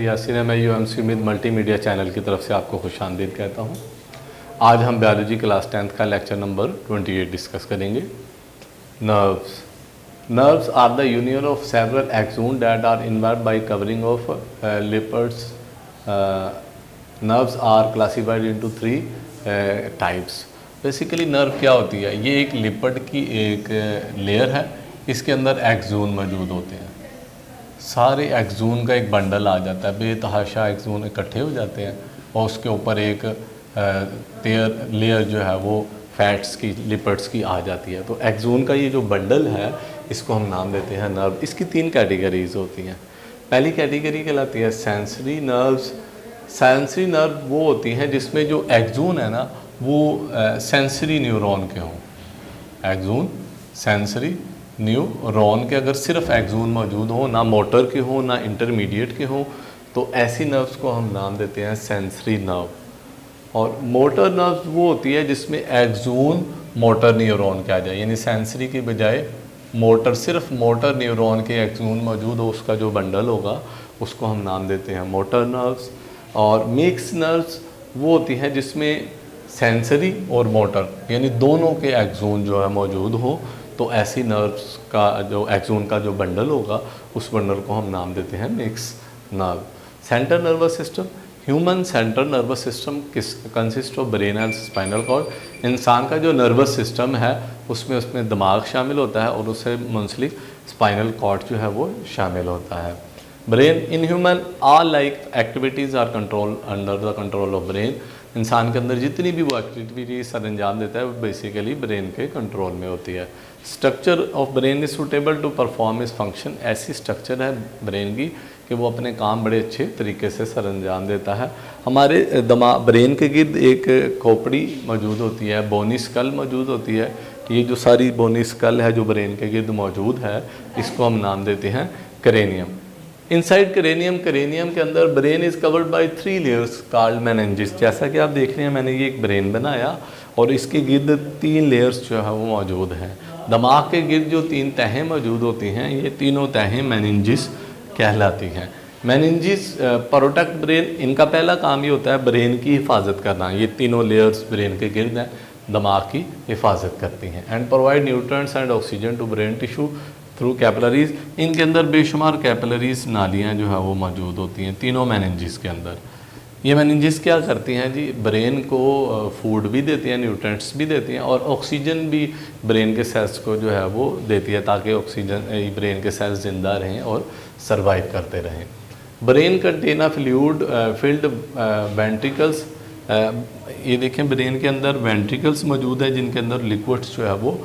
यासिन है। मैं UMC उम्मीद मल्टीमीडिया चैनल की तरफ से आपको खुशामदीद कहता हूँ। आज हम बायोलॉजी क्लास 10th का लेक्चर नंबर 28 डिस्कस करेंगे। Nerves are the union of several axon that are involved by covering of lipids. Nerves are classified into 3 types. Basically nerve क्या होती है? ये एक लिपर्ड की एक लेयर है, इसके अंदर एक्सोन मौजूद होते हैं। सारे एक्सोन का एक बंडल आ जाता है, बेतहाशा एक्सोन इकट्ठे हो जाते हैं और उसके ऊपर एक लेयर जो है वो फैट्स की, लिपिड्स की आ जाती है। तो एक्सोन का ये जो बंडल है इसको हम नाम देते हैं नर्व। इसकी 3 कैटेगरीज होती हैं। पहली कैटेगरी कहलाती है सेंसरी नर्व्स। सेंसरी नर्व वो होती हैं जिसमें जो एक्सोन है ना वो सेंसरी न्यूरॉन के हों। एक्सोन सेंसरी न्यूरॉन के अगर सिर्फ एक्सोन मौजूद हो, ना मोटर के हो ना इंटरमीडिएट के हो, तो ऐसी नर्व्स को हम नाम देते हैं सेंसरी नर्व। और मोटर नर्व्स वो होती है जिसमें एक्सोन मोटर न्यूरॉन के आ जाए, यानी सेंसरी की बजाय मोटर, सिर्फ मोटर न्यूरॉन के एक्सोन मौजूद हो, उसका जो बंडल होगा उसको हम नाम देते हैं मोटर नर्व्स। और मिक्स नर्व्स वो होती हैं जिसमें सेंसरी और मोटर यानी दोनों के एक्सोन जो है मौजूद हो, तो ऐसी नर्व्स का जो एक्सोन का जो बंडल होगा उस बंडल को हम नाम देते हैं mix nerve. Central nervous system. Human central nervous system consist of brain and spinal cord. इंसान का जो नर्वस सिस्टम है उसमें दिमाग शामिल होता है और उससे मुंसलिक स्पाइनल कॉर्ड जो है वो शामिल होता है। Brain in human all like activities are control under the control of brain. इंसान के अंदर जितनी भी वो एक्टिविटी सर अंजाम देता है वो बेसिकली ब्रेन के कंट्रोल में होती है। Structure of brain is suitable to perform this function. ऐसी स्ट्रक्चर है ब्रेन की कि वो अपने काम बड़े अच्छे तरीके से सर अंजाम देता है। हमारे दिमाग ब्रेन के गिर्द एक खोपड़ी मौजूद होती है, बोनी स्कल मौजूद होती है। ये जो सारी बोनी स्कल है जो ब्रेन के गिर्द मौजूद है इसको हम नाम देते हैं क्रेनियम। इनसाइड क्रेनियम के अंदर brain is covered by 3 layers called meninges. जैसा कि आप देख रहे हैं मैंने ये एक ब्रेन बनाया और इसके गिर्द 3 लेयर्स जो है वो मौजूद हैं। दिमाग के गिर्द जो 3 तहें मौजूद होती हैं, ये तीनों तहें मेनिंजेस कहलाती हैं। Meninges protect brain. इनका पहला काम ये होता है ब्रेन की हिफाजत करना। ये तीनों लेयर्स ब्रेन के गिर्द हैं, दिमाग की हिफाजत करती हैं। And provide nutrients and oxygen to brain tissue through capillaries. इनके अंदर बेशुमार कैपिलरीज, नालियाँ जो है वो मौजूद होती हैं तीनों मेनिंजेस के अंदर। ये मेनिंजेस क्या करती हैं जी? ब्रेन को फूड भी देती हैं, न्यूट्रिएंट्स भी देती हैं और ऑक्सीजन भी ब्रेन के सेल्स को जो है वो देती है ताकि ऑक्सीजन ब्रेन के सेल्स ज़िंदा रहें और सर्वाइव करते रहें। Brain contain a fluid filled ventricles. ये देखें ब्रेन के अंदर वेंट्रिकल्स मौजूद है जिनके अंदर लिक्विड्स जो है वो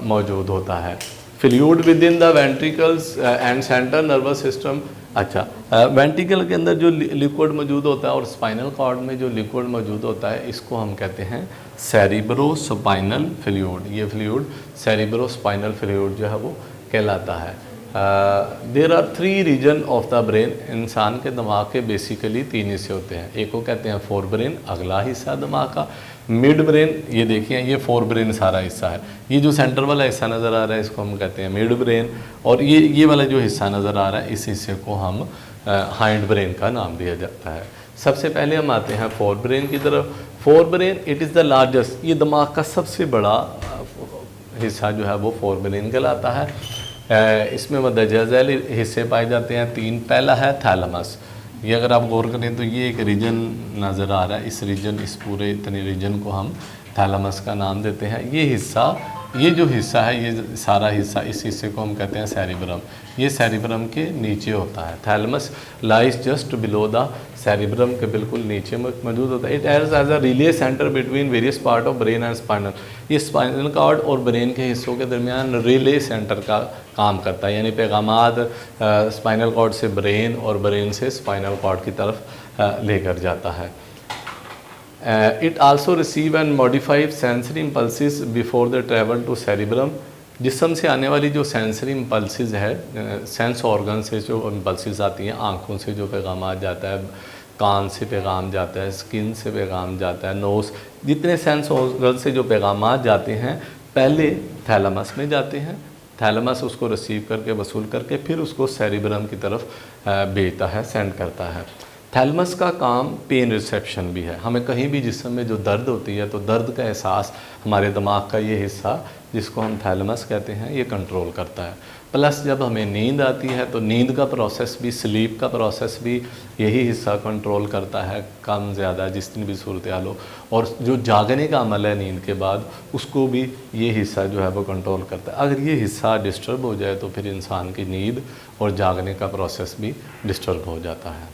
मौजूद होता है। Fluid with in the ventricles and central nervous system. अच्छा, वेंट्रिकल के अंदर जो लिक्विड मौजूद होता है और स्पाइनल कॉर्ड में जो लिक्विड मौजूद होता है इसको हम कहते हैं सेरिब्रोस्पाइनल फ्लूइड। ये फ्लूइड सेरिब्रोस्पाइनल फ्लूइड जो है वो कहलाता है। There are 3 region of the brain. इंसान के दिमाग के बेसिकली 3 हिस्से होते हैं। एक को कहते हैं फोर ब्रेन, अगला हिस्सा दिमाग का। मिड ब्रेन, ये देखिए ये फोर ब्रेन सारा हिस्सा है। ये जो सेंटर वाला हिस्सा नज़र आ रहा है इसको हम कहते हैं मिड ब्रेन। और ये वाला जो हिस्सा नज़र आ रहा है इस हिस्से को हम हाइंड ब्रेन का नाम दिया जाता है। सबसे पहले हम आते हैं फोर ब्रेन की तरफ। Fore brain it is the largest. ये दिमाग का सबसे बड़ा हिस्सा जो है वो फोर ब्रेन कहलाता है। इसमें मदरजा झैल हिस्से पाए जाते हैं 3। पहला है थैलेमस। ये अगर आप गौर करें तो ये एक रीजन नज़र आ रहा है। इस पूरे इतने रीजन को हम थैलेमस का नाम देते हैं। ये जो हिस्सा है ये सारा हिस्सा, इस हिस्से को हम कहते हैं सेरिब्रम। ये सेरिब्रम के नीचे होता है। Thalamus lies just below the cerebrum के बिल्कुल नीचे मौजूद होता है। It acts as a relay centre between various part of brain and spinal. ये स्पाइनल कॉर्ड और ब्रेन के हिस्सों के दरमियान रिले सेंटर का काम करता है, यानी पैगामात स्पाइनल कॉर्ड से ब्रेन और ब्रेन से स्पाइनल कॉर्ड की तरफ लेकर जाता है। It also receive and modify sensory impulses before they travel to cerebrum। जिस्म से आने वाली जो सेंसरी इम्पल्सिस है, सेंस ऑर्गन से जो इम्पल्सिस आती हैं, आँखों से जो पैगाम जाता है, कान से पैगाम जाता है, स्किन से पैगाम जाता है, नोज़, जितने सेंस ऑर्गन से जो पैगाम जाते हैं पहले थैलेमस में जाते हैं थैलेमस उसको रिसीव करके वसूल करके फिर उसको सेरिब्रम की तरफ भेजता है, सेंड करता है। थैलेमस का काम पेन रिसेप्शन भी है। हमें कहीं भी जिस्म में जो दर्द होती है तो दर्द का एहसास हमारे दिमाग का ये हिस्सा जिसको हम थैलेमस कहते हैं ये कंट्रोल करता है। प्लस जब हमें नींद आती है तो नींद का प्रोसेस भी, स्लीप का प्रोसेस भी यही हिस्सा कंट्रोल करता है, कम ज़्यादा जितनी भी सूरत हाल हो। और जो जागने का अमल है नींद के बाद उसको भी ये हिस्सा जो है वो कंट्रोल करता है। अगर ये हिस्सा डिस्टर्ब हो जाए तो फिर इंसान की नींद और जागने का प्रोसेस भी डिस्टर्ब हो जाता है।